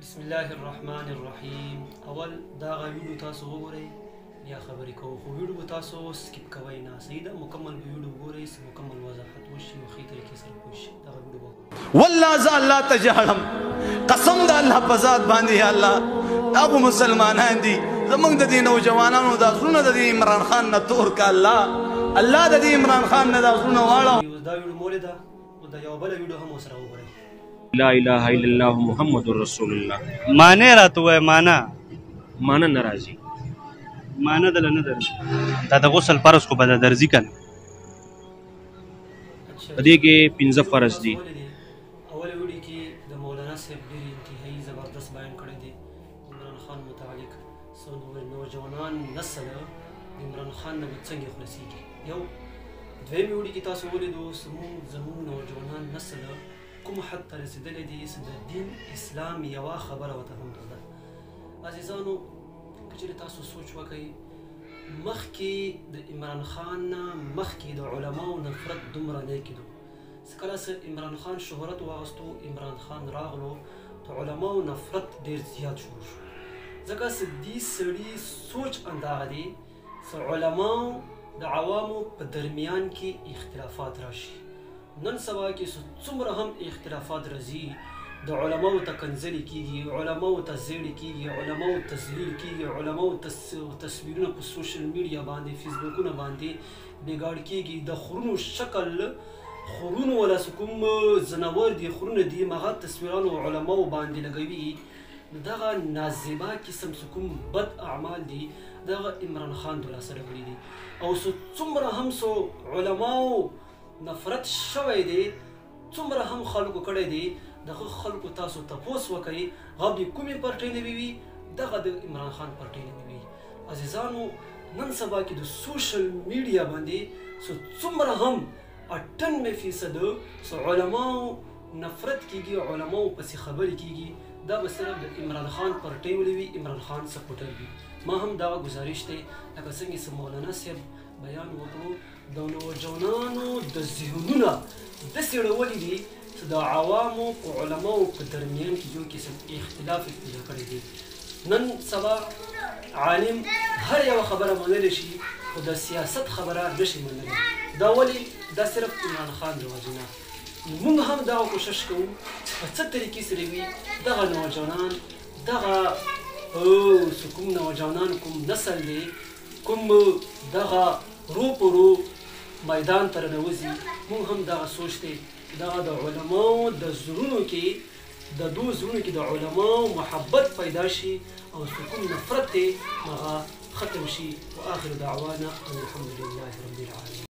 بسم الله الرحمن الرحیم. اول دا ویډیو تاسو وګورئ یا خبرې کوو، خو ویډیو تاسو سکیپ کوئ نه. صحیح ده، مکمل ویډیو وګورئ، مکمل وضاحت وشي او ښې طریقې سره پوه شئ. دغه ویډیو وګورئ. والله زه الله ته ژاړم، قسم د الله په ذات باندې. یا الله دا خو مسلمانان دي، زموږ د دې نوجوانانو دا زړونه د دې عمران خان نه تور که الله د دې عمران خان نه دا زړونه واړوه. دا ویډیو مولې ده او دا یوه بله ویډیو هم ورسره وګورئ. لا اله الا الله محمد رسول الله. معنی راته وای. معنی نه راځي، معنی دله نه درځي. دا د غسل فرض خو به د درځي که نه؟ په دې کې 15 فرض دي. اول ویډیو کې د مولانا صاحب ډېر انتهایي زبردست بیان کړی دی عمران خان متعلق. نوجوانان نسل د عمران خان نه به څنګه خلاصېږي. یو دویم ویډیو کې تاسو ولیدو زموږ نوجوانان نسل کوم حد ته رسېدلی دی چې د دین اسلام یوه خبره ورته هم ده. عزیزانو، که چېرې تاسو سوچ وکئ، مخکې د عمران خان نه مخکې د علماو نفرت دومره نه کېدو. کله چې عمران خان شهرت واغستو، عمران خان راغلو، د علماو نفرت ډېر زیات شروع شو، ځکه چې دې سړي سوچ انداغه دی چې علماو د عوامو په درمیان کې اختلافات راشي. نن سبا کې څومره هم اختلافات راځي، د علماو ته کنځلې کېږي، علماو ته زیړې کېږي، علماو تذلیل کېږي، علماو تصویرونه په سوشل میډیا باندې، فیسبوکونه باندې بېګاړ کېږي. د خرونو شکل، خرونو ولا کوم ځناور دي، خرونه دي، هغه تصویرانو علماو باندې لګوي. دغه نازیبا قسم کوم بد اعمال دي، دغه عمران خان د لاسه راغلي دي. او څومره هم علماو نفرت شوی دی، څومره هم خلکو کړی دی، دغه خلکو تاسو تپوس وکئ، هغه د کومې پارټۍ نه وي، دغه د عمران خان پارټۍ نه وي. عزیزانو، نن سبا کې د سوشل میډیا باندې څومره هم 98% علماو نفرت کېږي، علماو پسې خبرې کېږي، دا به صرف د عمران خان پارټۍ ولې وي، عمران خان سپورټر وي. ما هم دغه گزارش دی لکه څنګه چې مولانا صاحب بیان وکړو، د نوجوانانو د ذهنونه داسې اړولي دي چې د عوامو او علماو په درمیان کې یو قسم اختلاف پیدا کړی دی. نن سبا عالم هر یوه خبره منلی شي، خو د سیاست خبره نشي منلی. دا ولې؟ دا صرف عمران خان د وجې نه. موږ هم دغه کوشش کوو په څه طریقې سره وي دغه نوجوانان، دغه کوم نوجوانان، کوم نسل دی، کوم دغه رو په رو میدان ته رانوځي، موږ هم دغه سوچ دی دغه د علماو د زړونو کې، د دوی زړونو کې د علماو محبت پیدا شي او کوم نفرت دی هغه ختم شي. و آخر دعوانا ان الحمد لله رب العالمین.